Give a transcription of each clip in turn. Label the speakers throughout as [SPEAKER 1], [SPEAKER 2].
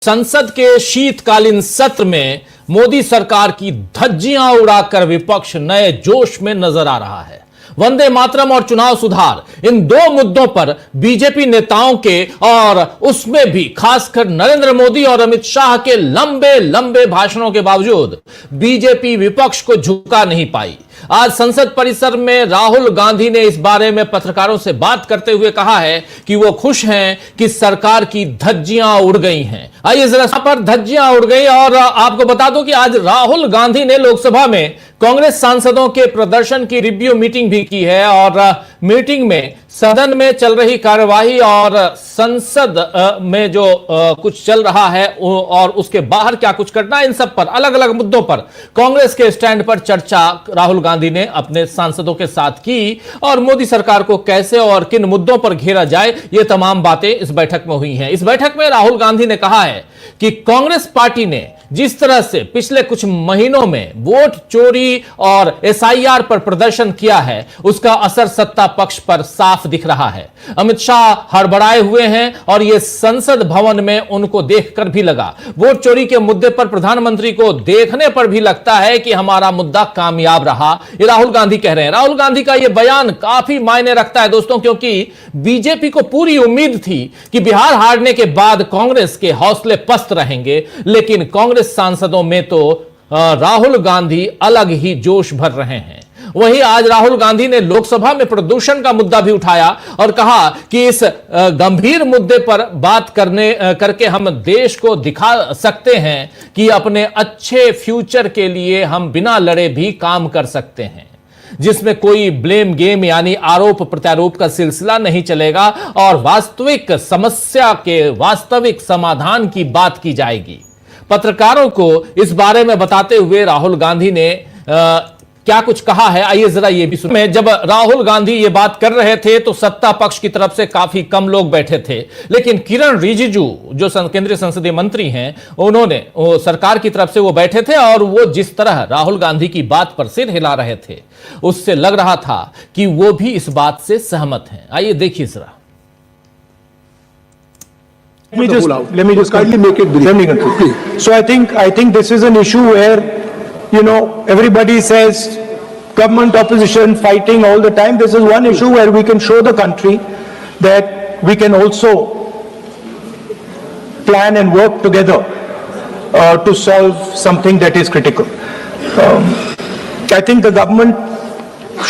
[SPEAKER 1] संसद के शीतकालीन सत्र में मोदी सरकार की धज्जियां उड़ाकर विपक्ष नए जोश में नजर आ रहा है। वंदे मातरम और चुनाव सुधार, इन दो मुद्दों पर बीजेपी नेताओं के और उसमें भी खासकर नरेंद्र मोदी और अमित शाह के लंबे लंबे भाषणों के बावजूद बीजेपी विपक्ष को झुका नहीं पाई। आज संसद परिसर में राहुल गांधी ने इस बारे में पत्रकारों से बात करते हुए कहा है कि वो खुश हैं कि सरकार की धज्जियां उड़ गई हैं। आइए जरा पर धज्जियां उड़ गई। और आपको बता दूं कि आज राहुल गांधी ने लोकसभा में कांग्रेस सांसदों के प्रदर्शन की रिव्यू मीटिंग भी की है और मीटिंग में सदन में चल रही कार्यवाही और संसद में जो कुछ चल रहा है और उसके बाहर क्या कुछ करना है, इन सब पर अलग अलग मुद्दों पर कांग्रेस के स्टैंड पर चर्चा राहुल गांधी ने अपने सांसदों के साथ की और मोदी सरकार को कैसे और किन मुद्दों पर घेरा जाए, ये तमाम बातें इस बैठक में हुई हैं। इस बैठक में राहुल गांधी ने कहा है कि कांग्रेस पार्टी ने जिस तरह से पिछले कुछ महीनों में वोट चोरी और एसआईआर पर प्रदर्शन किया है, उसका असर सत्ता पक्ष पर साफ दिख रहा है। अमित शाह हड़बड़ाए हुए हैं और यह संसद भवन में उनको देखकर भी लगा। वोट चोरी के मुद्दे पर प्रधानमंत्री को देखने पर भी लगता है कि हमारा मुद्दा कामयाब रहा। ये राहुल गांधी कह रहे हैं। राहुल गांधी का यह बयान काफी मायने रखता है दोस्तों, क्योंकि बीजेपी को पूरी उम्मीद थी कि बिहार हारने के बाद कांग्रेस के हौसले पस्त रहेंगे, लेकिन कांग्रेस सांसदों में तो राहुल गांधी अलग ही जोश भर रहे हैं। वहीं आज राहुल गांधी ने लोकसभा में प्रदूषण का मुद्दा भी उठाया और कहा कि इस गंभीर मुद्दे पर बात करके हम देश को दिखा सकते हैं कि अपने अच्छे फ्यूचर के लिए हम बिना लड़े भी काम कर सकते हैं, जिसमें कोई ब्लेम गेम यानी आरोप प्रत्यारोप का सिलसिला नहीं चलेगा और वास्तविक समस्या के वास्तविक समाधान की बात की जाएगी। पत्रकारों को इस बारे में बताते हुए राहुल गांधी ने क्या कुछ कहा है, आइए जरा ये भी सुनें। जब राहुल गांधी ये बात कर रहे थे तो सत्ता पक्ष की तरफ से काफी कम लोग बैठे थे, लेकिन किरण रिजिजू जो केंद्रीय संसदीय मंत्री हैं, उन्होंने सरकार की तरफ से वो बैठे थे और वो जिस तरह राहुल गांधी की बात पर सिर हिला रहे थे, उससे लग रहा था कि वो भी इस बात से सहमत हैं। आइए देखिए जरा।
[SPEAKER 2] Let me just kindly make it brief. So I think this is an issue where, you know, everybody says government opposition fighting all the time. This is one issue where we can show the country that we can also plan and work together to solve something that is critical. I think the government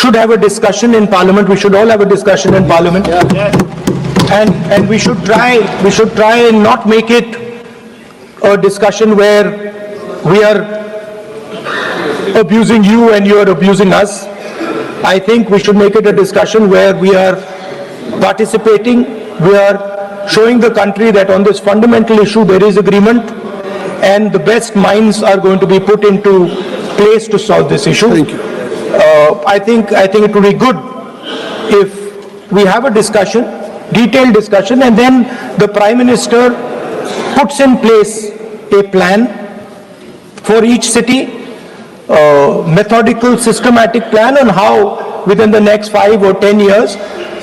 [SPEAKER 2] should have a discussion in Parliament. We should all have a discussion in Parliament. And we should try and not make it a discussion where we are abusing you and you are abusing us. I think we should make it a discussion where we are participating, we are showing the country that on this fundamental issue there is agreement and the best minds are going to be put into place to solve this issue.
[SPEAKER 3] Thank you.
[SPEAKER 2] I think it would be good if we have a discussion, detailed discussion, and then the Prime Minister puts in place a plan for each city, methodical, systematic plan on how within the next 5 or 10 years,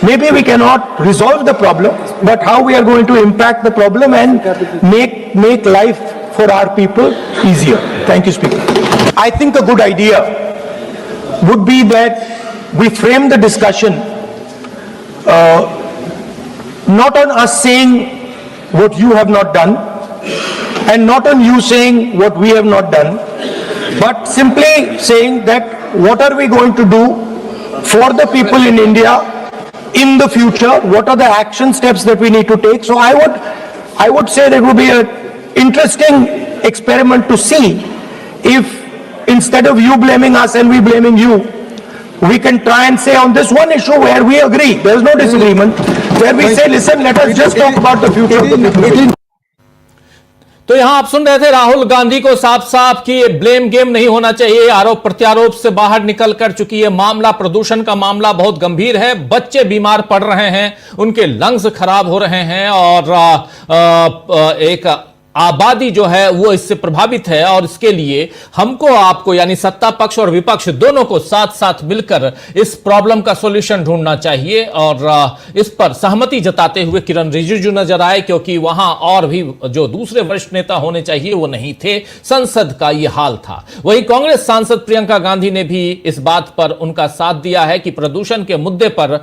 [SPEAKER 2] maybe we cannot resolve the problem, but how we are going to impact the problem and make life for our people easier. Thank you, Speaker. I think a good idea would be that we frame the discussion not on us saying what you have not done and not on you saying what we have not done, but simply saying that what are we going to do for the people in India in the future, what are the action steps that we need to take. So I would say that it would be an interesting experiment to see if instead of you blaming us and we blaming you, we can try and say on this one issue where we agree, there is no disagreement, where we say, listen, let us just talk about the future of the people.
[SPEAKER 1] तो यहां आप सुन रहे थे राहुल गांधी को साफ साफ कि ये ब्लेम गेम नहीं होना चाहिए, आरोप प्रत्यारोप से बाहर निकल कर चुकी ये मामला, प्रदूषण का मामला बहुत गंभीर है। बच्चे बीमार पड़ रहे हैं, उनके लंग्स खराब हो रहे हैं और एक आबादी जो है वो इससे प्रभावित है और इसके लिए हमको आपको यानी सत्ता पक्ष और विपक्ष दोनों को साथ साथ मिलकर इस प्रॉब्लम का सॉल्यूशन ढूंढना चाहिए। और इस पर सहमति जताते हुए किरण रिजिजू नजर आए, क्योंकि वहां और भी जो दूसरे वरिष्ठ नेता होने चाहिए वो नहीं थे। संसद का यह हाल था। वहीं कांग्रेस सांसद प्रियंका गांधी ने भी इस बात पर उनका साथ दिया है कि प्रदूषण के मुद्दे पर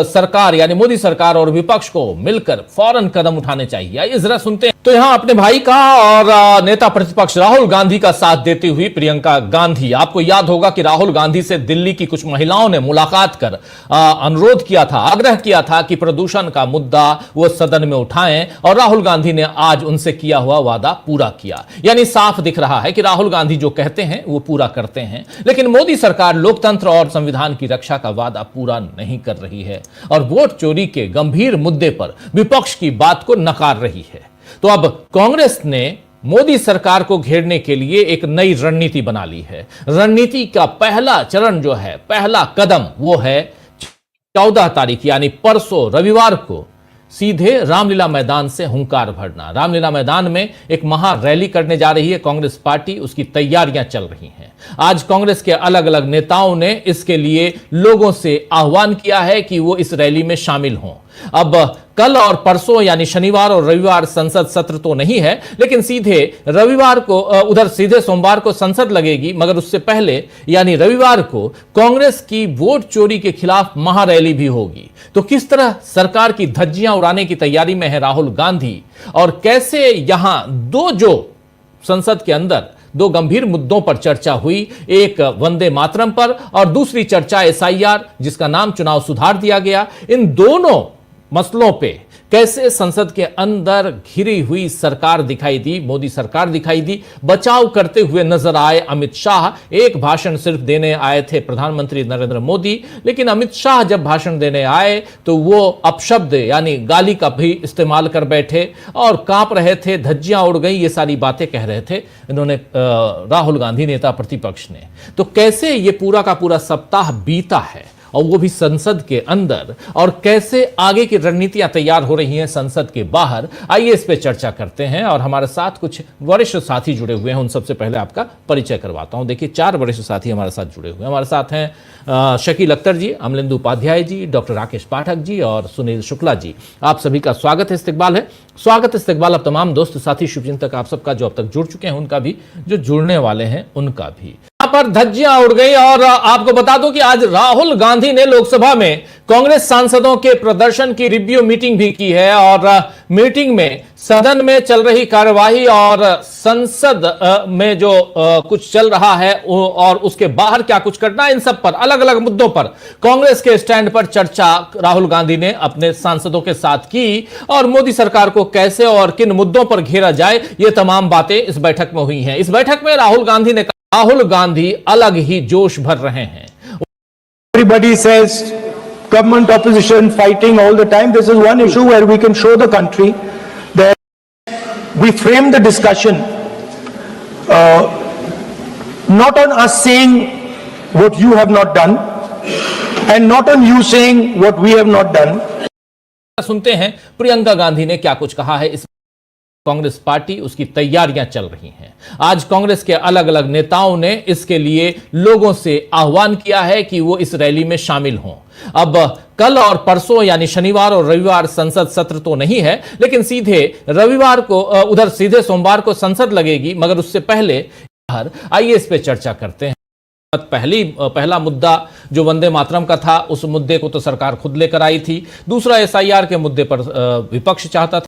[SPEAKER 1] सरकार यानी मोदी सरकार और विपक्ष को मिलकर फौरन कदम उठाने चाहिए। आइए जरा सुनते हैं। तो यहां अपने भाई का और नेता प्रतिपक्ष राहुल गांधी का साथ देती हुई प्रियंका गांधी, आपको याद होगा कि राहुल गांधी से दिल्ली की कुछ महिलाओं ने मुलाकात कर अनुरोध किया था, आग्रह किया था कि प्रदूषण का मुद्दा वो सदन में उठाएं, और राहुल गांधी ने आज उनसे किया हुआ वादा पूरा किया। यानी साफ दिख रहा है कि राहुल गांधी जो कहते हैं वो पूरा करते हैं, लेकिन मोदी सरकार लोकतंत्र और संविधान की रक्षा का वादा पूरा नहीं कर रही है और वोट चोरी के गंभीर मुद्दे पर विपक्ष की बात को नकार रही है। तो अब कांग्रेस ने मोदी सरकार को घेरने के लिए एक नई रणनीति बना ली है। रणनीति का पहला चरण जो है, पहला कदम वो है 14 तारीख यानी परसों रविवार को सीधे रामलीला मैदान से हुंकार भरना। रामलीला मैदान में एक महा रैली करने जा रही है कांग्रेस पार्टी, उसकी तैयारियां चल रही हैं। आज कांग्रेस के अलग अलग नेताओं ने इसके लिए लोगों से आह्वान किया है कि वो इस रैली में शामिल हों। अब कल और परसों यानी शनिवार और रविवार संसद सत्र तो नहीं है, लेकिन सीधे रविवार को उधर सीधे सोमवार को संसद लगेगी, मगर उससे पहले यानी रविवार को कांग्रेस की वोट चोरी के खिलाफ महारैली भी होगी। तो किस तरह सरकार की धज्जियां उड़ाने की तैयारी में है राहुल गांधी, और कैसे यहां जो संसद के अंदर दो गंभीर मुद्दों पर चर्चा हुई, एक वंदे मातरम पर और दूसरी चर्चा SIR जिसका नाम चुनाव सुधार दिया गया, इन दोनों मसलों पे कैसे संसद के अंदर घिरी हुई सरकार दिखाई दी, मोदी सरकार दिखाई दी। बचाव करते हुए नजर आए अमित शाह। एक भाषण सिर्फ देने आए थे प्रधानमंत्री नरेंद्र मोदी, लेकिन अमित शाह जब भाषण देने आए तो वो अपशब्द यानी गाली का भी इस्तेमाल कर बैठे और कांप रहे थे, धज्जियां उड़ गई, ये सारी बातें कह रहे थे इन्होंने राहुल गांधी नेता प्रतिपक्ष ने। तो कैसे ये पूरा का पूरा सप्ताह बीता है और वो भी संसद के अंदर, और कैसे आगे की रणनीतियां तैयार हो रही हैं संसद के बाहर, आइए इस पे चर्चा करते हैं। और हमारे साथ कुछ वरिष्ठ साथी जुड़े हुए हैं, उन सबसे पहले आपका परिचय करवाता हूं। देखिए 4 वरिष्ठ साथी हमारे साथ जुड़े हुए हैं। हमारे साथ हैं शकील अख्तर जी, अमलेंदु उपाध्याय जी, डॉक्टर राकेश पाठक जी और सुनील शुक्ला जी। आप सभी का स्वागत है, इस्तकबाल है। स्वागत इस्तकबाल अब तमाम दोस्त साथी शुभचिंतक आप सबका जो अब तक जुड़ चुके हैं उनका भी, जो जुड़ने वाले हैं उनका भी। यहां पर धज्जियां उड़ गई और आपको बता दूं कि आज राहुल गांधी ने लोकसभा में कांग्रेस सांसदों के प्रदर्शन की रिव्यू मीटिंग भी की है, और मीटिंग में सदन में चल रही कार्यवाही और संसद में जो कुछ चल रहा है और उसके बाहर क्या कुछ करना, इन सब पर अलग अलग मुद्दों पर कांग्रेस के स्टैंड पर चर्चा राहुल गांधी ने अपने सांसदों के साथ की, और मोदी सरकार को कैसे और किन मुद्दों पर घेरा जाए, ये तमाम बातें इस बैठक में हुई हैं। इस बैठक में राहुल गांधी ने कहा, राहुल गांधी अलग ही जोश भर रहे हैं।
[SPEAKER 2] Everybody says government opposition fighting all the time. This is one issue where we can show the country that we frame the discussion not on us saying what you have not done and not on you saying what we have not done.
[SPEAKER 1] सुनते हैं प्रियंका गांधी ने क्या कुछ कहा है। इस Congress party, उसकी तैयारियां चल रही हैं। आज कांग्रेस के अलग अलग नेताओं ने इसके लिए लोगों से आह्वान किया है कि वो इस रैली में शामिल हों। अब कल और परसों यानी शनिवार और रविवार संसद सत्र तो नहीं है, लेकिन सीधे रविवार को उधर सीधे सोमवार को संसद लगेगी, मगर उससे पहले आइए इस पे चर्चा करते हैं। पहला मुद्दा जो वंदे मातरम का था, उस मुद्दे को तो सरकार खुद लेकर आई थी। दूसरा SIR के मुद्दे पर विपक्ष चाहता था